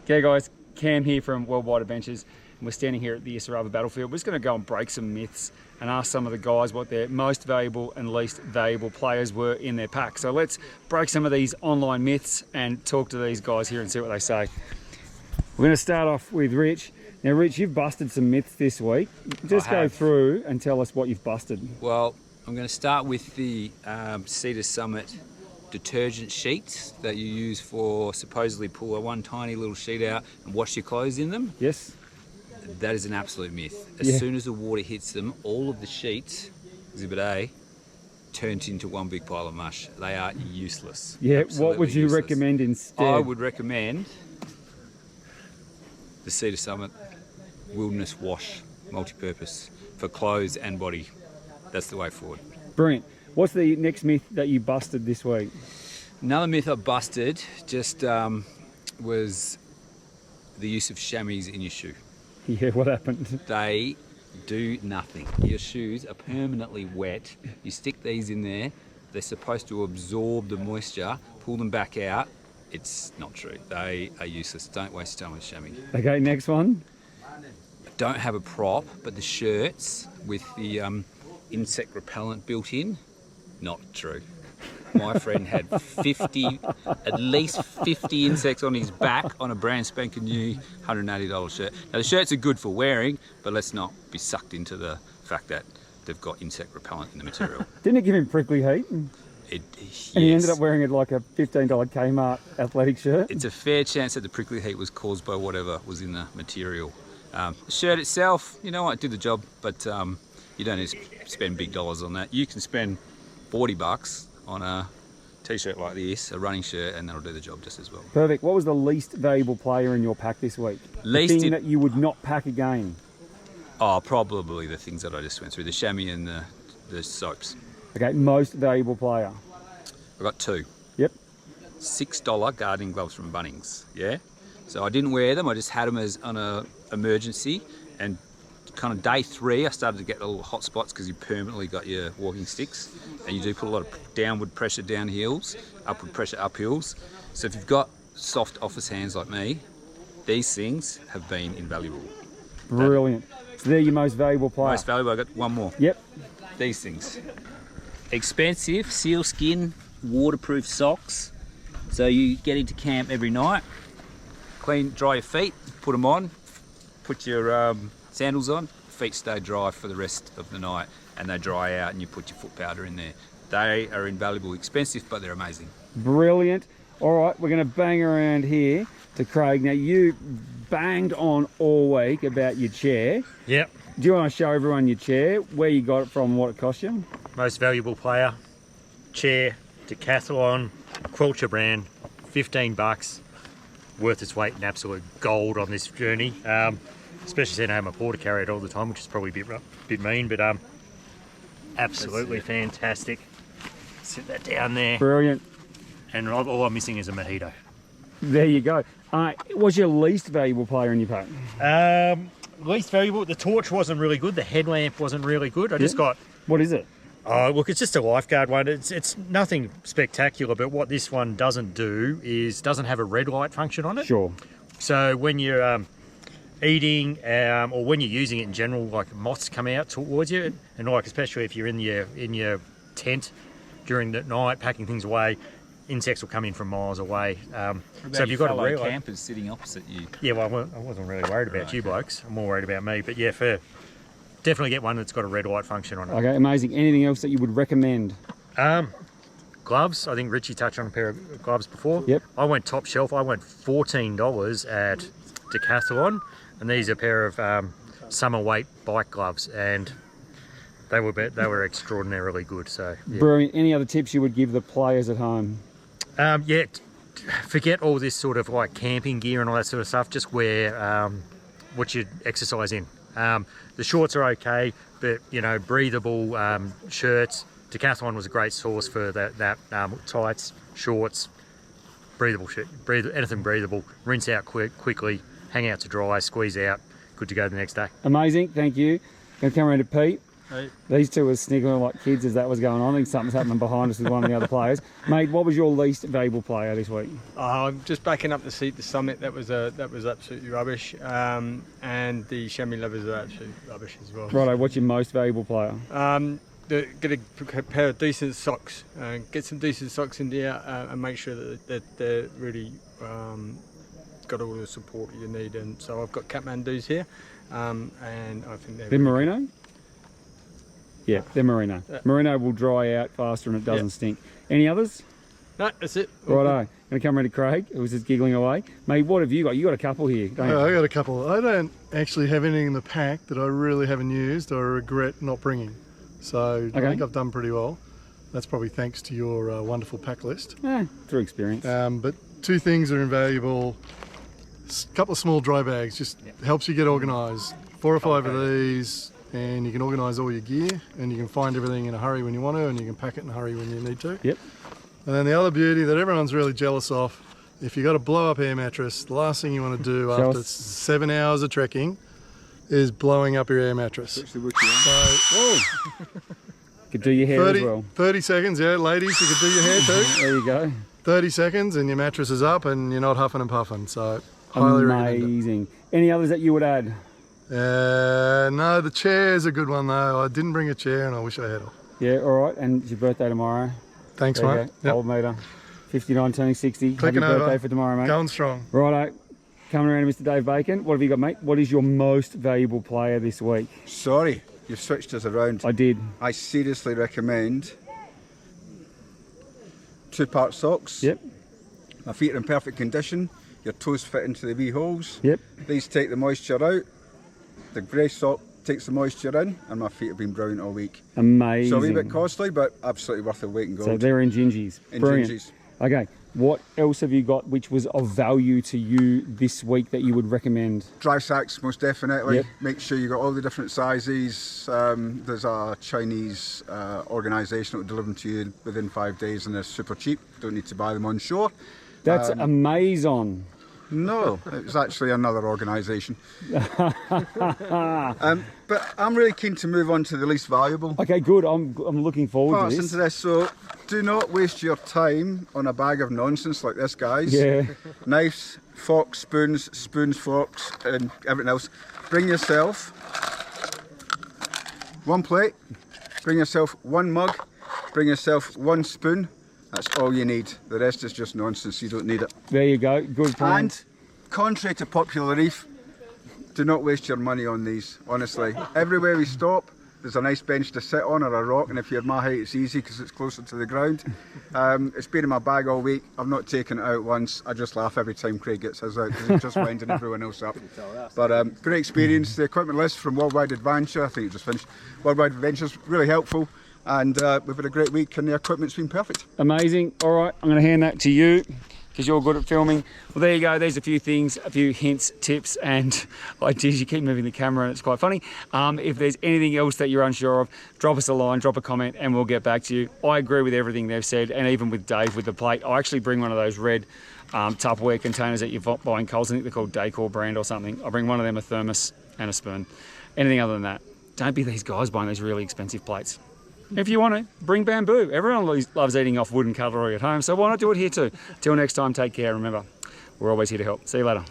G'day guys, Cam here from Worldwide Adventures, and we're standing here at the Isaraba battlefield. We're just going to go and break some myths and ask some of the guys what their most valuable and least valuable players were in their pack. So let's break some of these online myths and talk to these guys here and see what they say. We're going to start off with Rich. Now Rich, you've busted some myths this week. Just go through and tell us what you've busted. Well, I'm going to start with the Cedar Summit detergent sheets that you use for supposedly pull one tiny little sheet out and wash your clothes in them. Yes. That is an absolute myth. As soon as the water hits them, all of the sheets, Exhibit A, turns into one big pile of mush. They are useless. Yeah, Absolutely what would you useless. recommend instead? I would recommend the Cedar Summit Wilderness Wash multi-purpose for clothes and body. That's the way forward. Brilliant. What's the next myth that you busted this week? Another myth I busted just was the use of chamois in your shoe. Yeah, what happened? They do nothing. Your shoes are permanently wet. You stick these in there, they're supposed to absorb the moisture, pull them back out. It's not true. They are useless. Don't waste time with chamois. Okay, next one. Don't have a prop, but the shirts with the insect repellent built in, not true. My friend had at least 50 insects on his back on a brand spanking new $180 shirt. Now the shirts are good for wearing, but let's not be sucked into the fact that they've got insect repellent in the material. Didn't it give him prickly heat? Yes. And he ended up wearing it like a $15 Kmart athletic shirt? It's a fair chance that the prickly heat was caused by whatever was in the material. The shirt itself, you know what, it did the job, but you don't need to spend big dollars on that. You can spend $40 on a t-shirt like this, a running shirt, and that'll do the job just as well. Perfect. What was the least valuable player in your pack this week? The thing that you would not pack again? Oh, probably the things that I just went through, the chamois and the soaps. Okay, most valuable player? I got two. Yep. $6 gardening gloves from Bunnings, yeah? So I didn't wear them, I just had them as on a emergency, and kind of day 3 I started to get little hot spots because you permanently got your walking sticks, and you do put a lot of downward pressure down hills, upward pressure up hills. So if you've got soft office hands like me, these things have been invaluable. Brilliant. So they're your most valuable player? Most valuable. I got one more. Yep. These things. Expensive sealskin waterproof socks. So you get into camp every night, dry your feet, put them on, put your sandals on, feet stay dry for the rest of the night, and they dry out and you put your foot powder in there. They are invaluable, expensive, but they're amazing. Brilliant. All right, we're going to bang around here to Craig. Now you banged on all week about your chair. Yep. Do you want to show everyone your chair, where you got it from, what it cost you? Most valuable player, chair, Decathlon, Quilcher brand, $15. Worth its weight in absolute gold on this journey. Especially seeing I have my porter carry it all the time, which is probably a bit mean, but absolutely fantastic. Sit that down there. Brilliant. And all I'm missing is a mojito. There you go. What's your least valuable player in your pack? Least valuable, the torch wasn't really good, the headlamp wasn't really good. I just got... What is it? Oh, look, it's just a lifeguard one. It's nothing spectacular, but what this one doesn't do is doesn't have a red light function on it. Sure. So when you're eating or when you're using it in general, like moths come out towards you, and like especially if you're in your tent during the night packing things away, insects will come in from miles away. So if you've got a red light, campers sitting opposite you. Yeah, well, I wasn't really worried about you blokes. I'm more worried about me. But yeah, definitely get one that's got a red light function on it. Okay, amazing. Anything else that you would recommend? Gloves. I think Richie touched on a pair of gloves before. Yep. I went top shelf. I went $14 at Decathlon, and these are a pair of summer weight bike gloves, and they were extraordinarily good. So yeah. Brilliant. Any other tips you would give the players at home? Yeah, forget all this sort of like camping gear and all that sort of stuff. Just wear what you exercise in. The shorts are okay, but you know, breathable shirts. Decathlon was a great source for that tights, shorts, breathable shit, anything breathable. Rinse out quickly, hang out to dry, squeeze out, good to go the next day. Amazing, thank you. Gonna come around to Pete. Hey. These two were sniggering like kids as that was going on. I think something's happening behind us with one of the other players. Mate, what was your least valuable player this week? I'm just backing up the seat, the Summit. That was absolutely rubbish, and the chamois lovers are absolute rubbish as well. Righto, what's your most valuable player? Get a pair of decent socks. Get some decent socks in there, and make sure that they're really got all the support you need. And so I've got Kathmandu's here, and I think they're They're merino? Yeah, they're merino. Merino will dry out faster and it doesn't stink. Any others? No, that's it. Righto. Going to come around to Craig, who's just giggling away. Mate, what have you got? You got a couple here, don't you? I got a couple. I don't actually have anything in the pack that I really haven't used or regret not bringing. So I think I've done pretty well. That's probably thanks to your wonderful pack list. Through experience. But two things are invaluable. A couple of small dry bags just helps you get organised. 4 or 5 of these, and you can organise all your gear, and you can find everything in a hurry when you want to, and you can pack it in a hurry when you need to. Yep. And then the other beauty that everyone's really jealous of, if you've got a blow-up air mattress, the last thing you want to do after 7 hours of trekking is blowing up your air mattress. So, Whoa! Could do your hair as well. 30 seconds, yeah, ladies, you could do your hair too. There you go. 30 seconds and your mattress is up and you're not huffing and puffing, so highly recommend it. Amazing. Any others that you would add? No, the chair's a good one though. I didn't bring a chair and I wish I had it. Yeah, all right. And it's your birthday tomorrow. Thanks, There you mate. go. Old meter. 59 turning 60. Clicking Happy birthday over. for tomorrow, mate. Going strong. Righto. Coming around to Mr. Dave Bacon. What have you got, mate? What is your most valuable player this week? Sorry, you've switched us around. I did. I seriously recommend 2-part socks. Yep. My feet are in perfect condition. Your toes fit into the wee holes. Yep. These take the moisture out. The grey sock takes the moisture in, and my feet have been brilliant all week. Amazing. So a wee bit costly, but absolutely worth the weight in gold. So they're in gingies. In Brilliant. gingies. Okay. What else have you got which was of value to you this week that you would recommend? Dry sacks, most definitely. Yep. Make sure you got all the different sizes. There's a Chinese organisation that will deliver them to you within 5 days, and they're super cheap. Don't need to buy them on shore. That's Amazon. No, it was actually another organisation. But I'm really keen to move on to the least valuable Okay, good. I'm looking forward parts to this. into this. So do not waste your time on a bag of nonsense like this, guys. Yeah. Knives, forks, spoons, forks, and everything else. Bring yourself 1 plate, bring yourself 1 mug, bring yourself 1 spoon. That's all you need. The rest is just nonsense. You don't need it. There you go. Good plan. And contrary to popular belief, do not waste your money on these, honestly. Everywhere we stop, there's a nice bench to sit on or a rock, and if you're my height, it's easy because it's closer to the ground. It's been in my bag all week. I've not taken it out once. I just laugh every time Craig gets his out because he's just winding everyone else up. But great experience. The equipment list from Worldwide Adventure, I think it just finished. Worldwide Adventure's really helpful. And we've had a great week and the equipment's been perfect. Amazing. All right, I'm going to hand that to you because you're good at filming. Well, there you go. There's a few things, a few hints, tips, and ideas. You keep moving the camera and it's quite funny. If there's anything else that you're unsure of, drop us a line, drop a comment, and we'll get back to you. I agree with everything they've said, and even with Dave with the plate. I actually bring one of those red Tupperware containers that you buy in Coles. I think they're called Decor brand or something. I bring one of them, a thermos and a spoon. Anything other than that, don't be these guys buying these really expensive plates. If you want to, bring bamboo. Everyone loves eating off wooden cutlery at home, so why not do it here too? Till next time, take care. Remember, we're always here to help. See you later.